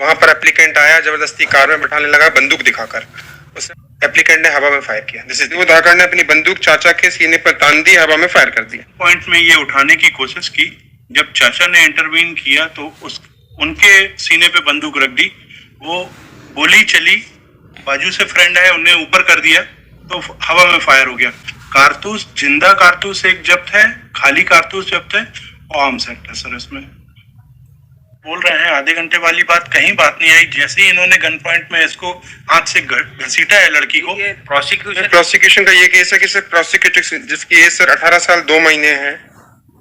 वहां पर एप्लीकेंट आया, जबरदस्ती कार में बैठाने लगा, बंदूक दिखाकर उसने एप्लीकेंट ने हवा में फायर किया। देव धाकड़ ने अपनी बंदूक चाचा के सीने पर तान दी, हवा में फायर कर दिया। पॉइंट में ये उठाने की कोशिश की, जब चाचा ने इंटरवीन किया तो उनके सीने पे बंदूक रख दी। वो गोली चली, बाजू से फ्रेंड है, उन्हें ऊपर कर दिया तो हवा में फायर हो गया। कारतूस, जिंदा कारतूस एक जब्त है, खाली कारतूस जब्त है, आर्म्स एक्ट है सर। इसमें बोल रहे हैं आधे घंटे वाली बात, कहीं बात नहीं आई। जैसे ही इन्होंने गन पॉइंट में इसको हाथ से घसीटा है लड़की को। प्रोसिक्यूशन का ये केस है कि सर प्रोसिक्यूटर जिसकी एज सर 18 साल 2 महीने है,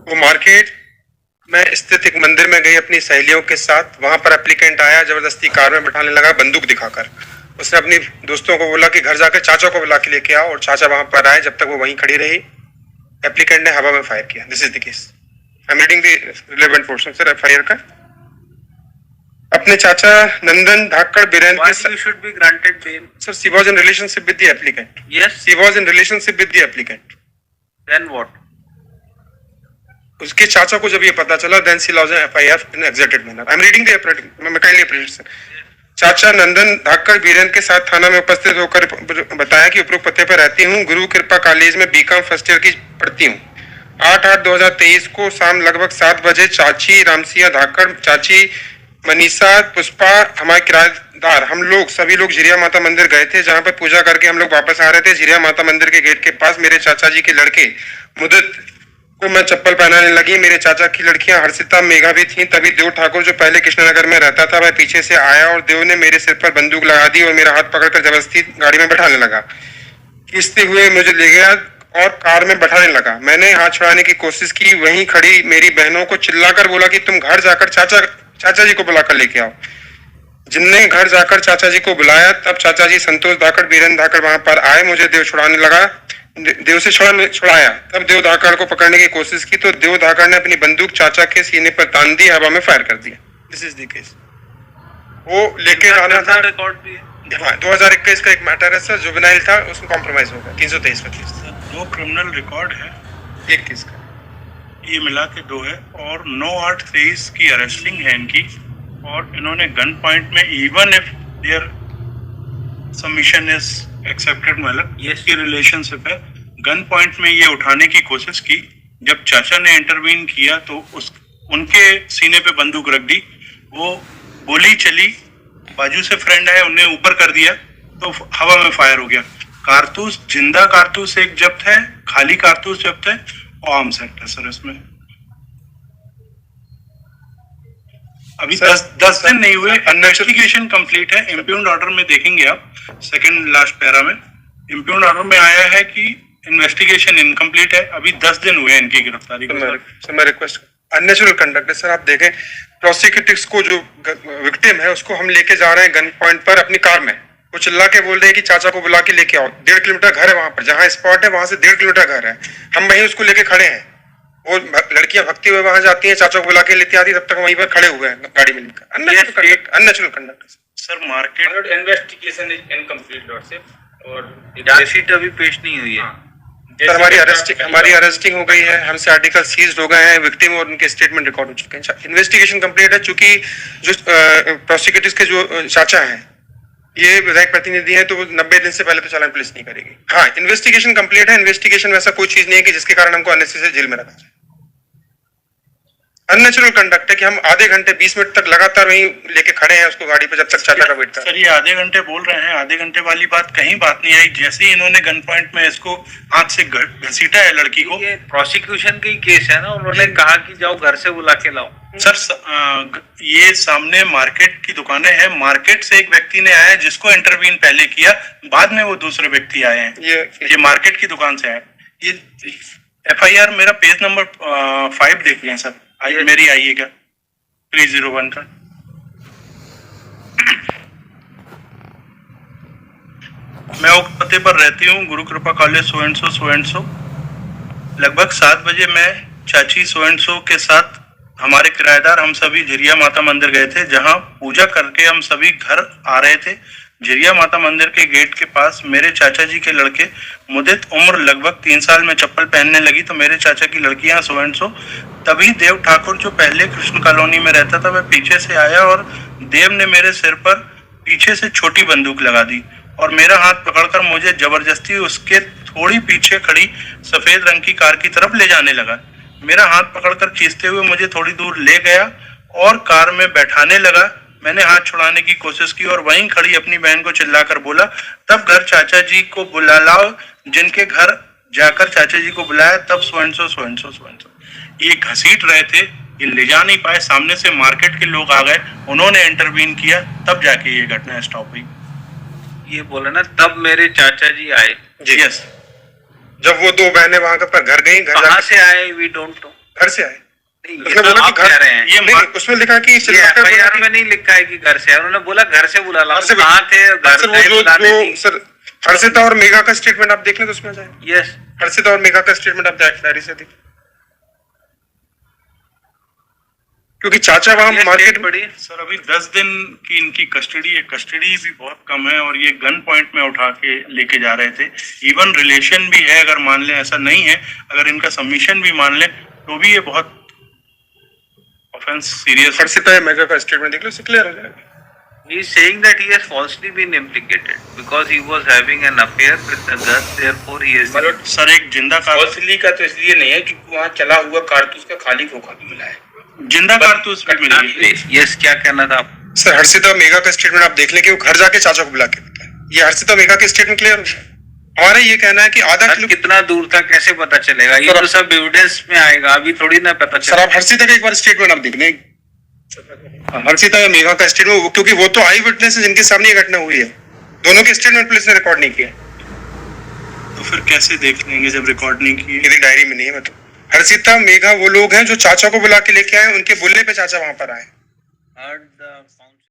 वो मार्केट में स्थित एक मंदिर में गई अपनी सहेलियों के साथ। वहां पर एप्लीकेंट आया, जबरदस्ती कार में बैठाने लगा, बंदूक दिखाकर उसने अपनी दोस्तों को बोला कि घर जाकर चाचा को बुला के लेके आओ, और चाचा वहां पर आए। जब तक वो वहीं खड़ी रही, एप्लीकेंट ने हवा में फायर किया। This is the case. I am reading the relevant portion sir FIR का। अपने चाचा नंदन धाकड़ बिरेन के साथ should be granted bail. Sir, she was in relationship with the applicant. Yes. She was in relationship with the applicant. Then what? उसके चाचा को जब ये पता चला, then she lodged an FIR in executed manner. I'm reading the kindly appreciate sir. चाचा नंदन धाकड़ बीरेन के साथ थाना में उपस्थित होकर बताया कि उपरोक्त पते पर रहती हूँ, गुरु कृपा कॉलेज में बीकॉम फर्स्ट ईयर की पढ़ती हूँ। 8/8/2023 को शाम लगभग 7 बजे चाची रामसिया धाकड़, चाची मनीषा, पुष्पा, हमारे किराएदार, हम लोग सभी लोग झिरिया माता मंदिर गए थे, जहां पर पूजा करके हम लोग वापस आ रहे थे। झिरिया माता मंदिर के गेट के पास मेरे चाचा जी के लड़के मुदत को मैं चप्पल पहनाने लगी। मेरे चाचा की लड़कियां हर्षिता, मेघा भी थीं। तभी देव ठाकुर जो पहले कृष्णनगर में रहता था, वह पीछे से आया और देव ने मेरे सिर पर बंदूक लगा दी और मेरा हाथ पकड़कर जबरदस्ती गाड़ी में बैठाने लगा। खींचते हुए मुझे ले गया और कार में बैठाने लगा। मैंने हाथ छुड़ाने की कोशिश की। वहीं खड़ी मेरी बहनों को चिल्लाकर बोला कि तुम घर जाकर चाचा जी को बुलाकर लेके आओ। जिनने घर जाकर चाचा जी को बुलाया, तब चाचा जी संतोष धाकड़, बीरेन धाकड़ वहां पर आए। मुझे देव छुड़ाने लगा, देव से छुड़ाया। तब देव धाकड़ को पकड़ने की कोशिश की तो देव धाकड़ ने अपनी बंदूक चाचा के सीने पर तान दी, हवा में फायर कर दिया। This is the case. वो लेके आना था, रिकॉर्ड भी है। हाँ, 2021 का एक मैटर है सर, जुवेनाइल था, उसमें कॉम्प्रोमाइज हो गया। 323 का केस। 2 क्रिमिनल रिकॉर्ड है, एक केस का ये मिला के 2 है, और 9/8/23 की अरेस्टिंग है इनकी। और इन्होंने गन पॉइंट में, even if there submission is accepted, मतलब ये इसकी रिलेशनशिप है, गन पॉइंट में ये उठाने की कोशिश की। जब चाचा ने इंटरवीन किया तो उनके सीने पे बंदूक रख दी। वो गोली चली, बाजू से फ्रेंड है, उन्हें ऊपर कर दिया तो हवा में फायर हो गया। कारतूस, जिंदा कारतूस एक जब्त है, खाली कारतूस जब्त है, आर्म्स एक्ट है सर। इसमें अभी 10 दिन नहीं हुए, इन्वेस्टिगेशन कंप्लीट है। इम्प्यून्ड ऑर्डर में देखेंगे आप, सेकंड लास्ट पैरा में इम्प्यून्ड ऑर्डर में आया है कि इन्वेस्टिगेशन इनकम्प्लीट है। अभी 10 दिन हुए इनकी गिरफ्तारी को। सर मैं रिक्वेस्ट, अननेचुरल कंडक्ट है सर। आप देखें, प्रोसिक्यूटर्स को जो विक्टिम है उसको हम लेके जा रहे हैं गन पॉइंट पर अपनी कार में। वो चिल्ला के बोल रहे हैं कि चाचा को बुला के लेके आओ। 1.5 किलोमीटर घर है वहां पर, जहाँ स्पॉट है वहां से 1.5 किलोमीटर घर है। हम वहीं उसको लेके खड़े हैं। वो लड़कियां भगती हुए वहां जाती हैं, चाचा को बुला के लेती आती, तब तक वहीं पर खड़े हुए हैं गाड़ी में लेकर। Unnatural conduct sir. Market investigation is incomplete lordship, और चार्जशीट अभी पेश नहीं हुई है। सर हमारी अरेस्टिंग हो गई है, हमसे आर्टिकल सीज्ड हो गए हैं, विक्टिम और उनके स्टेटमेंट रिकॉर्ड हो चुके हैं। इन्वेस्टिगेशन कंप्लीट है। चूंकि जो प्रोसिक्यूटर्स के जो चाचा हैं ये विधायक प्रतिनिधि हैं, तो वो 90 दिन से पहले तो चालान पुलिस नहीं करेगी। हाँ, इन्वेस्टिगेशन कंप्लीट है। इन्वेस्टिगेशन वैसा कोई चीज नहीं है कि जिसके कारण हमको अननेसेसरी जेल में रखा जाए। अननेचुरल कंडक्ट है कि हम आधे घंटे 20 मिनट तक लगातार वहीं लेके खड़े हैं उसको गाड़ी पे, जब तक चाचा का वेट कर। सर ये आधे घंटे बोल रहे हैं, आधे घंटे वाली बात, कहीं बात नहीं आई। जैसे ही इन्होंने गन पॉइंट में इसको हाथ से घसीटा है लड़की को। ये प्रोसिक्यूशन का ही केस है ना, उन्होंने कहा कि जाओ घर से बुला के लाओ। सर ये सामने मार्केट की दुकानें हैं, मार्केट से एक व्यक्ति ने आया जिसको इंटरवीन पहले किया, बाद में वो दूसरे व्यक्ति आए हैं। ये मार्केट की दुकान से आए। ये FIR मेरा पेज नंबर 5 देख लें सर, मेरी आइएगा 301 का। मैं उक्त पते पर रहती हूँ, गुरु कृपा कॉलेज सो एंड सो। लगभग 7 बजे मैं चाची सो एंड सो के साथ, हमारे किराएदार, हम सभी झिरिया माता मंदिर गए थे, जहां पूजा करके हम सभी घर आ रहे थे। झिरिया माता मंदिर के गेट के पास मेरे चाचा जी के लड़के, मुदित उम्र लगभग 3 साल में चप्पल पहनने लगी तो मेरे चाचा की लड़कियां सो एंड सो। तभी देव ठाकुर जो पहले कृष्ण कॉलोनी में रहता था, वह पीछे से आया और देव ने मेरे सिर पर पीछे से छोटी बंदूक लगा दी और मेरा हाथ पकड़कर मुझे जबरदस्ती उसके थोड़ी पीछे खड़ी सफेद रंग की कार की तरफ ले जाने लगा। मेरा हाथ पकड़कर खींचते हुए मुझे थोड़ी दूर ले गया और कार में बैठाने लगा। मैंने हाथ छुड़ाने की कोशिश की और वहीं खड़ी अपनी बहन को चिल्लाकर बोला, तब घर चाचा जी को बुला लाओ। जिनके घर जाकर चाचा जी को बुलाया तब सो ये घसीट रहे थे, ये ले जा नहीं पाए। सामने से मार्केट के लोग आ गए, उन्होंने इंटरवीन किया, तब जाके ये घटना स्टॉप हुई। ये बोला ना तब मेरे चाचा जी आए। जी यस, जब वो दो बहनें वहां पर घर गई, घर कहाँ जाके- से आए वी डोंट नो। घर से आए। नहीं, उसने ये तो बोला आप कि घर- कह रहे हैं। ये नहीं, नहीं, उसमें लिखा कि चिल्लाकर बोला एफआईआर कि- में नहीं लिखा है कि घर से आए, उन्होंने बोला घर से बुला लाओ। घर से- कहाँ थे घर सर, वो से जो बुलाने दी। सर हर्षिता और मेघा का स्टेटमेंट आप देख लें तो उसमें आ जाए। यस, हर्षिता और मेघा का स्टेटमेंट आप डायरी से देख, क्योंकि चाचा वहां मार्केट में बड़ी सर अभी 10 दिन की इनकी कस्टडी है। कस्टडी भी बहुत कम है और ये गन पॉइंट में उठा के लेके जा रहे थे। इवन रिलेशन भी है, अगर मान लें, ऐसा नहीं है, अगर इनका सबमिशन भी मान लें तो भी ये बहुत ऑफेंस सीरियस है। हर्षिता या मेघा का स्टेटमेंट देख लो, इससे क्लियर हो जाएगा। he is saying that he has falsely been implicated because he was having an affair with the girl, therefore he is मतलब सर एक जिंदा फॉल्सली का तो इसलिए नहीं है क्योंकि वहाँ चला हुआ कारतूस का खाली खोखा भी मिला है। जिंदा कारतूस भी मिली है। यस, क्या कहना था आप? सर हर्षिता और मेघा का स्टेटमेंट आप देख लें कि वो घर जाके चाचा को बुला के बताए। ये हर्षिता और मेघा के स्टेटमेंट क्लियर हो जाए। हमारा ये कहना है कि आधा सर, किलो। कितना दूर था कैसे पता चलेगा? ये सर, तो सब एविडेंस में आएगा, अभी थोड़ी ना पता सर चलेगा। आप हर्षिता का एक बार स्टेटमेंट आप देख लें, हर्षिता या मेघा का स्टेटमेंट, क्योंकि वो तो आई विटनेस है जिनके सामने ये घटना हुई है। दोनों के स्टेटमेंट पुलिस ने रिकॉर्ड नहीं किया। तो फिर कैसे देख लेंगे जब रिकॉर्ड नहीं किए? यदि डायरी में नहीं है मतलब हर्षिता मेघा वो लोग हैं जो चाचा को बुला के लेके आए, उनके बोलने पे चाचा वहां पर आए। Heard the